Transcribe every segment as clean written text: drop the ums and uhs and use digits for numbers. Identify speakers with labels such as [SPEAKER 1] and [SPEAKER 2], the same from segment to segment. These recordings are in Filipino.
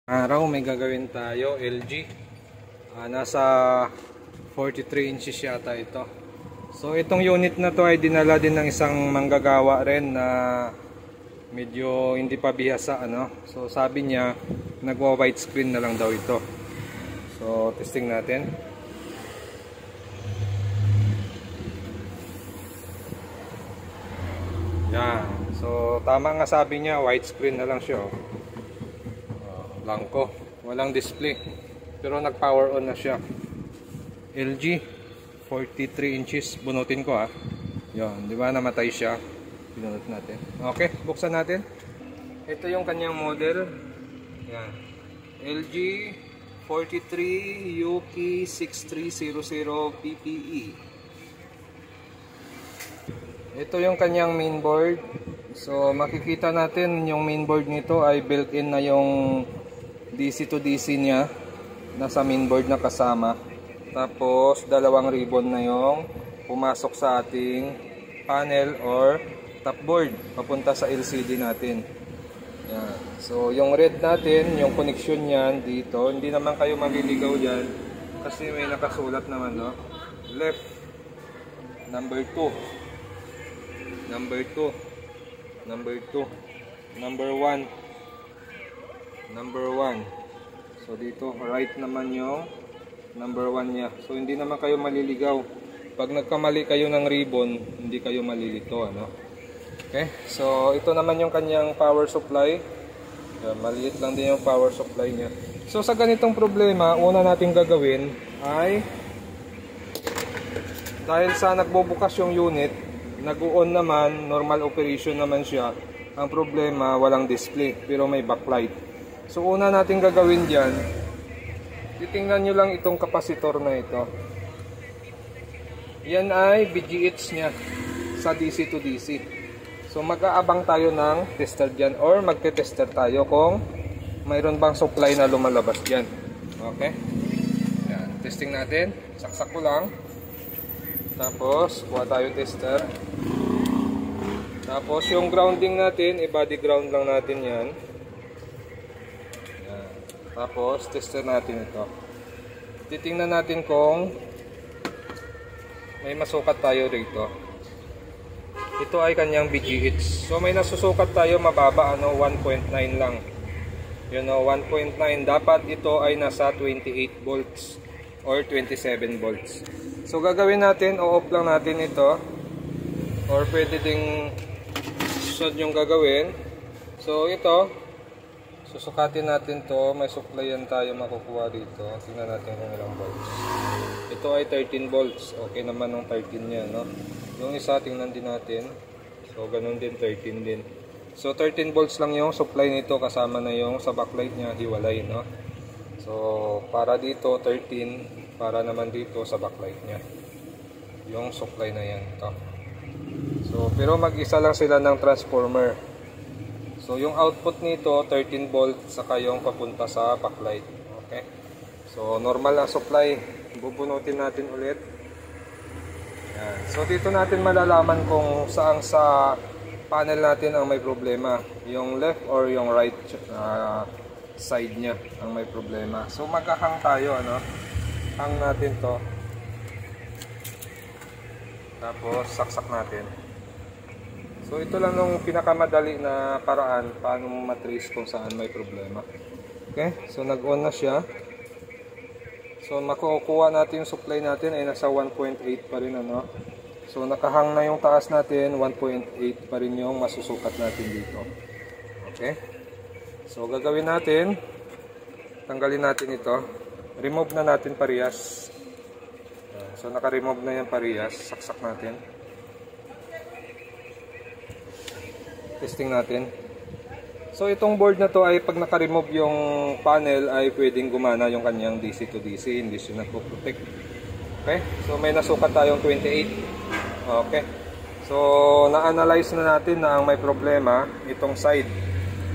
[SPEAKER 1] Araw may gagawin tayo, LG. Nasa 43 inches yata ito. So itong unit na to ay dinala din ng isang manggagawa rin na medyo hindi pa bihasa, ano. So sabi niya nagwa widescreen na lang daw ito. So testing natin. Yan. So tama nga sabi niya, widescreen na lang siya. Blanco, walang display, pero nag power on na siya. LG 43 inches, bunutin ko yon, di ba, namatay siya, binunot natin. Okay, buksan natin. Ito yung kanyang model. Yan, LG 43 Yuki 6300 PPE. Ito yung kanyang mainboard. So makikita natin yung mainboard nito ay built-in na yung DC to DC niya, nasa mainboard na kasama. Tapos dalawang ribbon na yung pumasok sa ating panel or topboard papunta sa LCD natin. Yan. So yung red natin, yung connection niyan dito, hindi naman kayo maliligaw diyan kasi may nakasulat naman, no? Left number 2, number 2, number 2, number 1, number 1. So dito right naman yung number 1 niya. So hindi naman kayo maliligaw. Pag nagkamali kayo ng ribbon, hindi kayo malilito, ano? Okay? So ito naman yung kanyang power supply. Maliit lang din yung power supply niya. So sa ganitong problema, una nating gagawin ay, dahil sa nagbubukas yung unit, nag-on naman, normal operation naman siya. Ang problema, walang display pero may backlight. So una natin gagawin dyan, titingnan nyo lang itong kapasitor na ito. Yan ay BGH nya sa DC to DC. So mag-aabang tayo ng tester dyan, or magte-tester tayo kung mayroon bang supply na lumalabas dyan. Okay? Yan, testing natin. Saksak ko lang. Tapos kuha tayo tester. Tapos yung grounding natin, i-body ground lang natin yan. Tapos, tester natin ito. Titingnan natin kung may masukat tayo dito. Ito ay kanyang BGH. So, may nasusukat tayo mababa, 1.9 lang. Yun, 1.9. Dapat ito ay nasa 28 volts or 27 volts. So, gagawin natin, o-off lang natin ito. Or pwede ding sunod yung gagawin. So, ito, susukatin natin to, may supply yan tayo makukuha dito. Tingnan natin kung ilang volts. Ito ay 13 volts. Okay naman ng 13 niya, no? Yung isa, tingnan din natin. So, ganun din, 13 din. So, 13 volts lang yung supply nito, kasama na yung sa backlight niya, hiwalay, no? So, para dito, 13. Para naman dito sa backlight niya. Yung supply na yan, ito. So, pero mag-isa lang sila ng transformer. So yung output nito 13 volts saka yung papunta sa backlight. Okay? So normal ang supply. Bubunutin natin ulit. Yan. So dito natin malalaman kung saan sa panel natin ang may problema. Yung left or yung right side niya ang may problema. So maghahang tayo, ano? Hang natin to. Tapos saksak natin. So ito lang yung pinakamadali na paraan paano matrace kung saan may problema. Okay, so nag-on na siya. So makukuha natin yung supply natin ay nasa 1.8 pa rin, ano. So nakahang na yung taas natin, 1.8 pa rin yung masusukat natin dito. Okay, so gagawin natin, tanggalin natin ito. Remove na natin parehas. So naka-remove na yung parehas. Saksak natin. Testing natin. So itong board na to ay pag naka-remove yung panel ay pwedeng gumana yung kanyang DC to DC, hindi siya nagpo-protect. Okay? So may nasukat tayong 28. Okay. So na-analyze na natin na ang may problema itong side.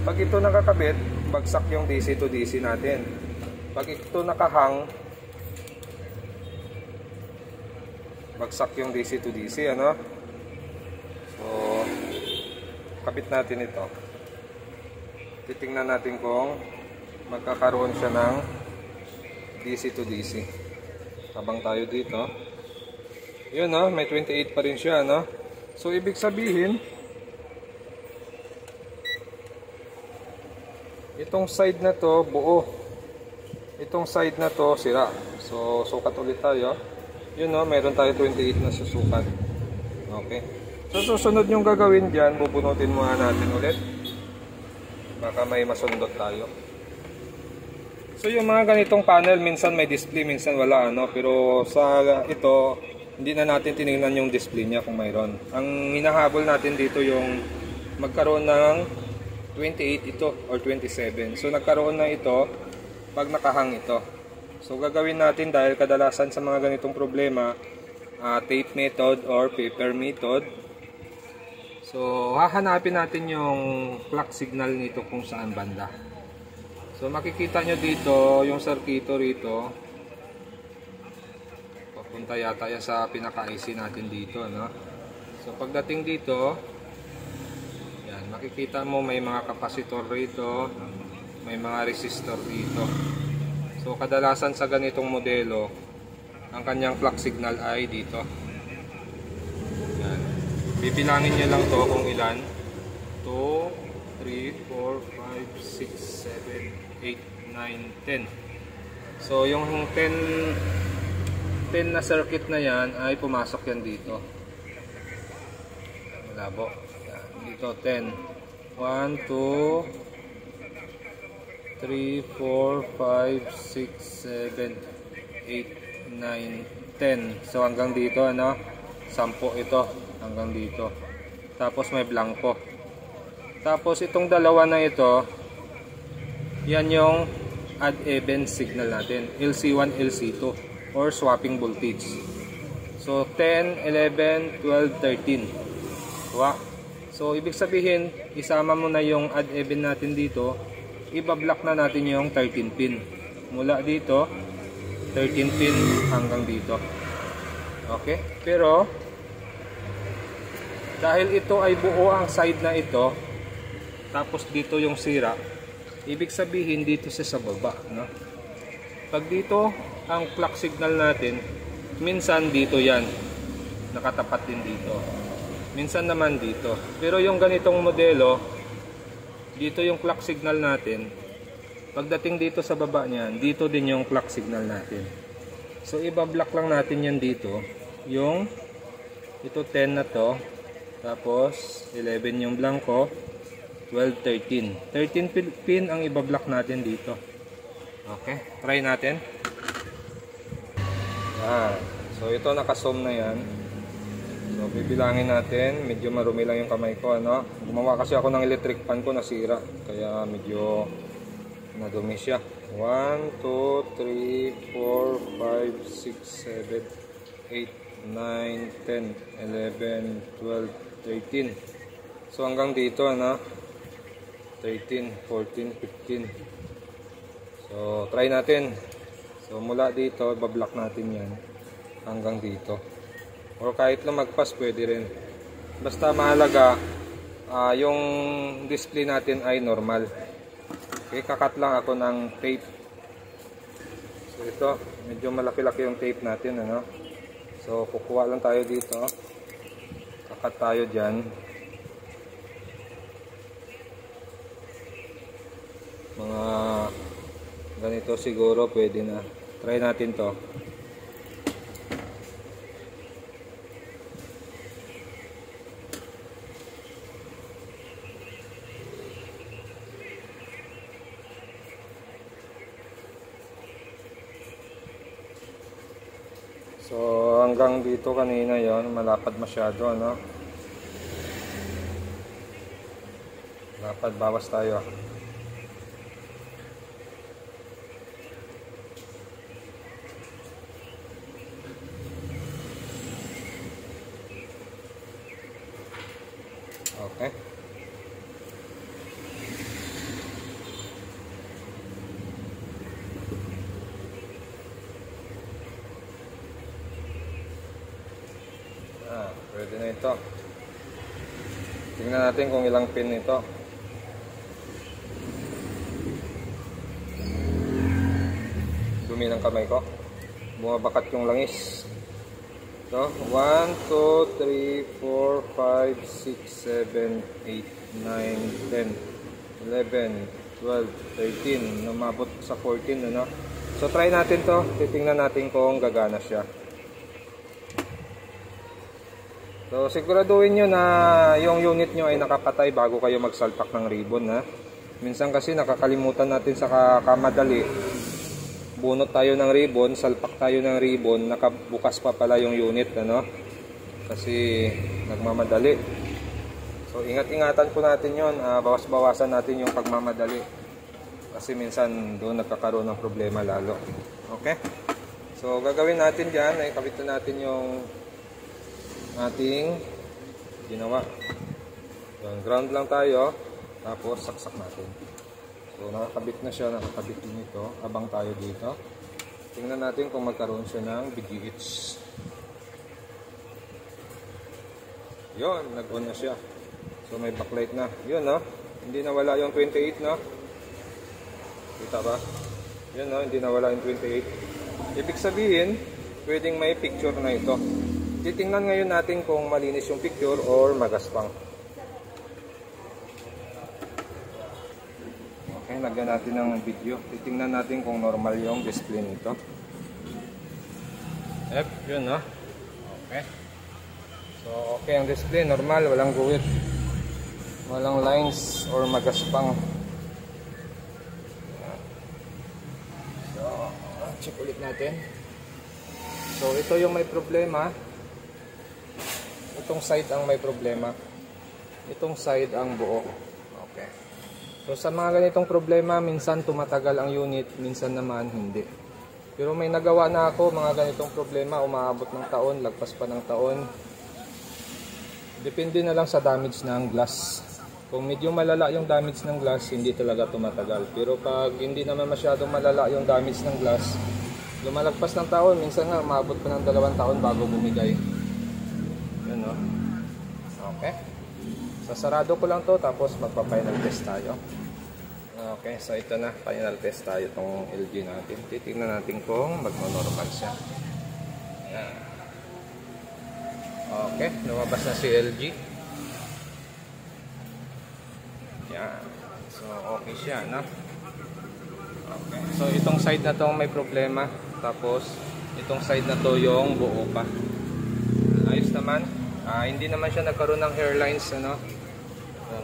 [SPEAKER 1] Pag ito nakakabit, bagsak yung DC to DC natin. Pag ito nakahang, bagsak yung DC to DC, ano? So kapit natin ito. Titingnan natin kung magkakaroon siya ng DC to DC. Habang tayo dito, yun no, may 28 pa rin siya no. So ibig sabihin, itong side na to buo, itong side na to sira. So sukat ulit tayo. Yun no, meron tayo 28 na susukat. Okay. So susunod yung gagawin dyan, bubunutin muna natin ulit. Baka may masundot tayo. So yung mga ganitong panel, minsan may display, minsan wala ano. Pero sa ito, hindi na natin tinignan yung display niya kung mayroon. Ang hinahabol natin dito yung magkaroon ng 28 ito or 27. So nagkaroon na ito pag nakahang ito. So gagawin natin dahil kadalasan sa mga ganitong problema, tape method or paper method. So hahanapin natin yung clock signal nito kung saan banda. So makikita nyo dito yung circuito rito. Papunta yata yan sa pinaka-IC natin dito, no? So pagdating dito, yan, makikita mo may mga kapasitor rito, may mga resistor dito. So kadalasan sa ganitong modelo, ang kanyang clock signal ay dito. Yan. Bibilangin nyo lang to kung ilan. 2, 3, 4, 5, 6, 7, 8, 9, 10. So yung 10 na circuit na yan ay pumasok yan dito. Malabo. Yan. Dito 10. 1, 2, 3, 4, 5, 6, 7, 8, 9, 10. So hanggang dito ano, 10 ito hanggang dito. Tapos may blanco. Tapos itong dalawa na ito, yan yung add even signal natin, LC1, LC2 or swapping voltage. So 10, 11, 12, 13. Wow. So ibig sabihin, isama mo na yung add even natin dito, ibablock na natin yung 13 pin. Mula dito, 13 pin hanggang dito. Okay? Pero dahil ito ay buo ang side na ito, tapos dito yung sira, ibig sabihin dito sa baba, no? Pag dito ang clock signal natin, minsan dito yan, nakatapat din dito, minsan naman dito. Pero yung ganitong modelo, dito yung clock signal natin, pagdating dito sa baba niyan, dito din yung clock signal natin. So ibablock lang natin yan dito, yung ito 10 na to, tapos 11 yung blanco, 12, 13. 13 pin ang ibablock natin dito. Okay, try natin. Yan. So ito nakasum na yan. So bibilangin natin. Medyo marumi lang yung kamay ko, ano? Gumawa kasi ako ng electric fan ko, nasira. Kaya medyo nadumi siya. 1, 2, 3, 4, 5, 6, 7, 8, 9, 10, 11, 12, 13. So hanggang dito, ano? 13, 14, 15. So try natin. So mula dito, bablock natin yan hanggang dito. O kahit lumagpas pwede rin. Basta mahalaga yung display natin ay normal. Okay, kakat lang ako ng tape. So ito, medyo malaki-laki yung tape natin, ano? So kukuha lang tayo dito. Kakat tayo dyan. Mga ganito siguro pwede na. Try natin to. So hanggang dito kanina yon, malapad masyado, no? Lapad, bawas tayo. Okay. Pwede na ito. Tingnan natin kung ilang pin ito. dumi ng kamay ko. Bumabakat yung langis. So, 1, 2, 3, 4, 5, 6, 7, 8, 9, 10, 11, 12, 13. Namabot sa 14, ano? So, try natin to. Titingnan natin kung gagana siya. So, siguraduhin nyo na yung unit nyo ay nakapatay bago kayo magsalpak ng ribbon, ha? Minsan kasi nakakalimutan natin sa kamadali. Bunot tayo ng ribbon, salpak tayo ng ribbon, nakabukas pa pala yung unit, ano? Kasi nagmamadali. So ingat-ingatan po natin yon, bawas-bawasan natin yung pagmamadali. Kasi minsan doon nagkakaroon ng problema lalo. Okay? So gagawin natin dyan, ay kabitan natin yung ating ginawa. Yung ground lang tayo, tapos saksak natin. So, nakakabit na siya, nakakabit din ito. Abang tayo dito. Tingnan natin kung magkaroon siya ng BGH. Yun, nag-on na siya. So, may backlight na. Yun, no? Hindi nawala yung 28, no? Kita ba? Yun, no? Hindi nawala yung 28. Ibig sabihin, pwedeng may picture na ito. Titingnan ngayon natin kung malinis yung picture or magaspang. Okay, lagyan natin ng video. Titingnan natin kung normal yung display nito. Yun, no? Okay. So, okay ang display. Normal, walang guhit. Walang lines or magaspang. So, check ulit natin. So, ito yung may problema. Itong side ang may problema. Itong side ang buo. Okay. So sa mga ganitong problema, minsan tumatagal ang unit, minsan naman hindi. Pero may nagawa na ako mga ganitong problema, umaabot ng taon, lagpas pa ng taon. Depende na lang sa damage ng glass. Kung medyo malala yung damage ng glass, hindi talaga tumatagal. Pero pag hindi naman masyadong malala yung damage ng glass, lumalagpas ng taon, minsan nga umaabot pa ng 2 taon bago bumigay. Yun, no? Okay. Sasarado ko lang to, tapos magpa-final test tayo. Okay, so ito na, final test tayo itong LG natin. Titignan natin kung magno-normal siya. Ayan. Okay, lumabas na si LG. Ayan. So, okay siya, no? Okay, so itong side na to may problema. Tapos, itong side na to yung buo pa. Ayos naman. Hindi naman siya nagkaroon ng hairlines, ano?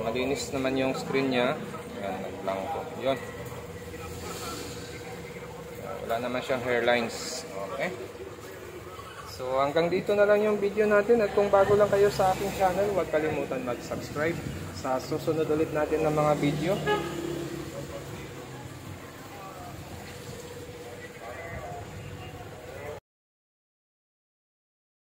[SPEAKER 1] Malinis naman yung screen niya. Ayan, nag-blanco. Yun. Wala naman siyang hairlines. Okay. So, hanggang dito na lang yung video natin. At kung bago lang kayo sa aking channel, huwag kalimutan mag-subscribe. Sa susunod ulit natin ng mga video.